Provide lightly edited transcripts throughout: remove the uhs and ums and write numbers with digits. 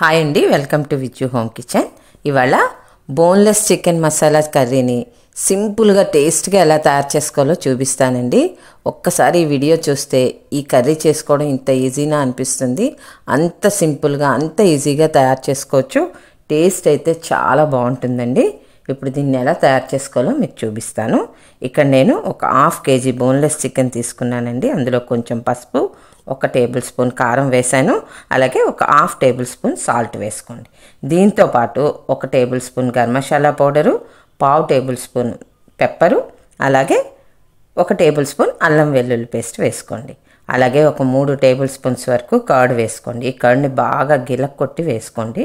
Hi అండి, welcome to Vijju home kitchen. ఇవాళ boneless chicken masala కర్రీని సింపుల్గా టేస్ట్గా ఎలా తయారు చేసుకోవాలో చూపిస్తానండి. ఒక్కసారి ఈ వీడియో చూస్తే ఈ కర్రీ చేసుకోవడం ఇంత ఈజీనా అనిపిస్తుంది. అంత సింపుల్గా అంత ఈజీగా తయారు చేసుకోవచ్చు. టేస్ట్ అయితే చాలా బాగుంటుందండి. ఇప్పుడు దీన్ని ఎలా తయారు చేసుకోవాలో మీకు చూపిస్తాను. ఇక్కడ నేను ఒక హాఫ్ కేజీ బోన్లెస్ చికెన్ తీసుకున్నానండి. అందులో కొంచెం పసుపు, 1 టేబుల్ స్పూన్ కారం వేసాను. అలాగే ఒక హాఫ్ టేబుల్ స్పూన్ సాల్ట్ వేసుకోండి. దీంతోపాటు 1 table spoon garam masala powder, 1/2 table spoon pepper, అలాగే 1 టేబుల్ స్పూన్ అల్లం వెల్లుల్లి పేస్ట్ వేసుకోండి. అలాగే ఒక 3 టేబుల్ స్పూన్స్ వరకు కర్డ్ వేసుకోండి. ఈ కర్డ్ని బాగా గిలక్కొట్టి వేసుకోండి.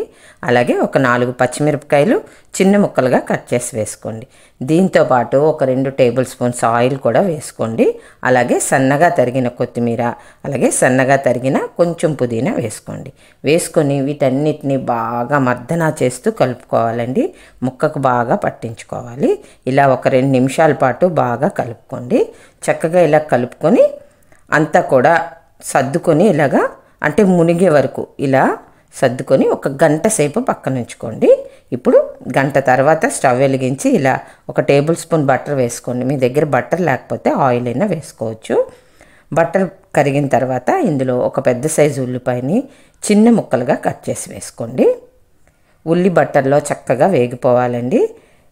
అలాగే ఒక 4 పచ్చిమిరపకాయలు చిన్న ముక్కలుగా కట్ చేసి వేసుకోండి. దీంతోపాటు ఒక 2 టేబుల్ స్పూన్స్ ఆయిల్ కూడా వేసుకోండి. అలాగే సన్నగా తరిగిన కొత్తిమీర, అలాగే సన్నగా తరిగిన కొంచెం పుదీనా వేసుకోండి. వేసుకొని వీటన్నిటిని బాగా మర్దనా చేస్తూ కలుపుకోవాలండి. ముక్కకు బాగా పట్టించుకోవాలి. ఇలా ఒక 2 నిమిషాల పాటు బాగా కలుపుకోండి. చక్కగా ఇలా కలుపుకొని అంతా కూడా సర్దుకొని ఇలాగా అంటే మునిగే వరకు ఇలా సర్దుకొని ఒక గంట సేపు పక్కన ఉంచుకోండి. ఇప్పుడు గంట తర్వాత స్టవ్ వెలిగించి ఇలా 1 టేబుల్ స్పూన్ బటర్ వేసుకోండి. మీ దగ్గర బటర్ లేకపోతే ఆయిల్ అయినా వేసుకోవచ్చు. బటర్ కరిగిన తర్వాత ఇందులో ఒక పెద్ద సైజు ఉల్లిపాయని చిన్న ముక్కలుగా కట్ చేసి వేసుకోండి. ఉల్లి బటర్లో చక్కగా వేగిపోవాలండి.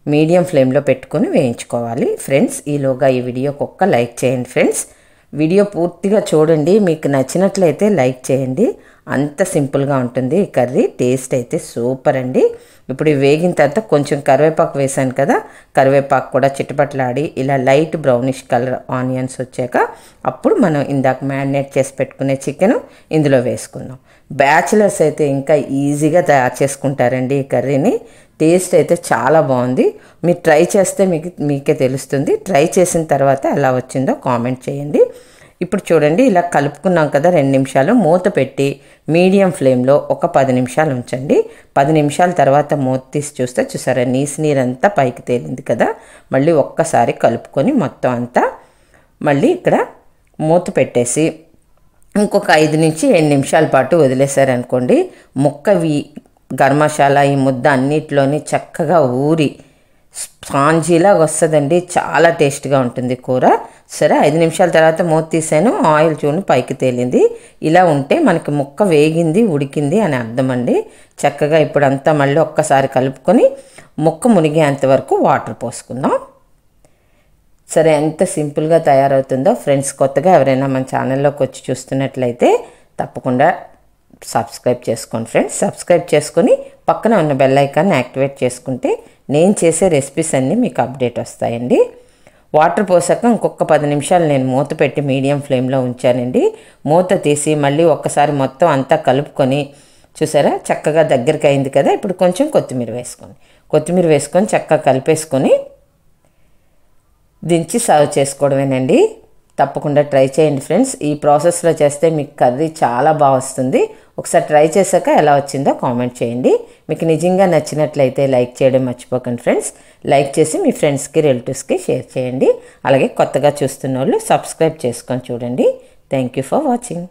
మీడియం ఫ్లేమ్లో పెట్టుకొని వేయించుకోవాలి. ఫ్రెండ్స్, ఈలోగా ఈ వీడియోకి ఒక్క లైక్ చేయండి. ఫ్రెండ్స్, వీడియో పూర్తిగా చూడండి. మీకు నచ్చినట్లయితే లైక్ చేయండి. అంత సింపుల్గా ఉంటుంది ఈ కర్రీ. టేస్ట్ అయితే సూపర్ అండి. ఇప్పుడు వేగిన తర్వాత కొంచెం కరివేపాకు వేసాను కదా, కరివేపాకు కూడా చిటపట్లాడి ఇలా లైట్ బ్రౌనిష్ కలర్ ఆనియన్స్ వచ్చాక అప్పుడు మనం ఇందాక మ్యారినేట్ చేసి పెట్టుకునే చికెన్ ఇందులో వేసుకుందాం. బ్యాచిలర్స్ అయితే ఇంకా ఈజీగా తయారు చేసుకుంటారండి ఈ కర్రీని. టేస్ట్ అయితే చాలా బాగుంది. మీరు ట్రై చేస్తే మీకే తెలుస్తుంది. ట్రై చేసిన తర్వాత ఎలా వచ్చిందో కామెంట్ చేయండి. ఇప్పుడు చూడండి, ఇలా కలుపుకున్నాం కదా 2 నిమిషాలు. మూత పెట్టి మీడియం ఫ్లేమ్లో ఒక 10 నిమిషాలు ఉంచండి. 10 నిమిషాల తర్వాత మూత తీసి చూస్తే చూసారా, నీరంతా పైకి తేలింది కదా. మళ్ళీ ఒక్కసారి కలుపుకొని మొత్తం అంతా మళ్ళీ ఇక్కడ మూత పెట్టేసి ఇంకొక 5 నుంచి 7 నిమిషాల పాటు వదిలేశారనుకోండి, గరం మసాలా ఈ ముద్ద అన్నిటిలోని చక్కగా ఊరి స్పాంజీలా వస్తుందండి. చాలా టేస్ట్గా ఉంటుంది కూర. సరే, 5 నిమిషాల తర్వాత మూత తీసాను. ఆయిల్ చూడండి పైకి తేలింది. ఇలా ఉంటే మనకి ముక్క వేగింది, ఉడికింది అని అర్థం అండి. చక్కగా ఇప్పుడు అంతా మళ్ళీ ఒక్కసారి కలుపుకొని ముక్క మునిగేంత వరకు వాటర్ పోసుకుందాం. సరే, ఎంత సింపుల్గా తయారవుతుందో. ఫ్రెండ్స్, కొత్తగా ఎవరైనా మన ఛానల్లోకి వచ్చి చూస్తున్నట్లయితే తప్పకుండా సబ్స్క్రైబ్ చేసుకోండి. ఫ్రెండ్స్, సబ్స్క్రైబ్ చేసుకొని పక్కన ఉన్న బెల్ ఐకాన్ని యాక్టివేట్ చేసుకుంటే నేను చేసే రెసిపీస్ అన్నీ మీకు అప్డేట్ వస్తాయండి. వాటర్ పోసాక ఇంకొక 10 నిమిషాలు నేను మూత పెట్టి మీడియం ఫ్లేమ్లో ఉంచానండి. మూత తీసి మళ్ళీ ఒక్కసారి మొత్తం అంతా కలుపుకొని చూసారా, చక్కగా దగ్గరికి అయింది కదా. ఇప్పుడు కొంచెం కొత్తిమీర వేసుకొని చక్కగా కలిపేసుకొని దించి సర్వ్ చేసుకోవడమేనండి. తప్పకుండా ట్రై చేయండి ఫ్రెండ్స్. ఈ ప్రాసెస్లో చేస్తే మీకు కర్రీ చాలా బాగా వస్తుంది. ఒకసారి ట్రై చేశాక ఎలా వచ్చిందో కామెంట్ చేయండి. మీకు నిజంగా నచ్చినట్లయితే లైక్ చేయడం మర్చిపోకండి ఫ్రెండ్స్. లైక్ చేసి మీ ఫ్రెండ్స్కి, రిలేటివ్స్కి షేర్ చేయండి. అలాగే కొత్తగా చూస్తున్న వాళ్ళు సబ్స్క్రైబ్ చేసుకొని చూడండి. Thank you for watching.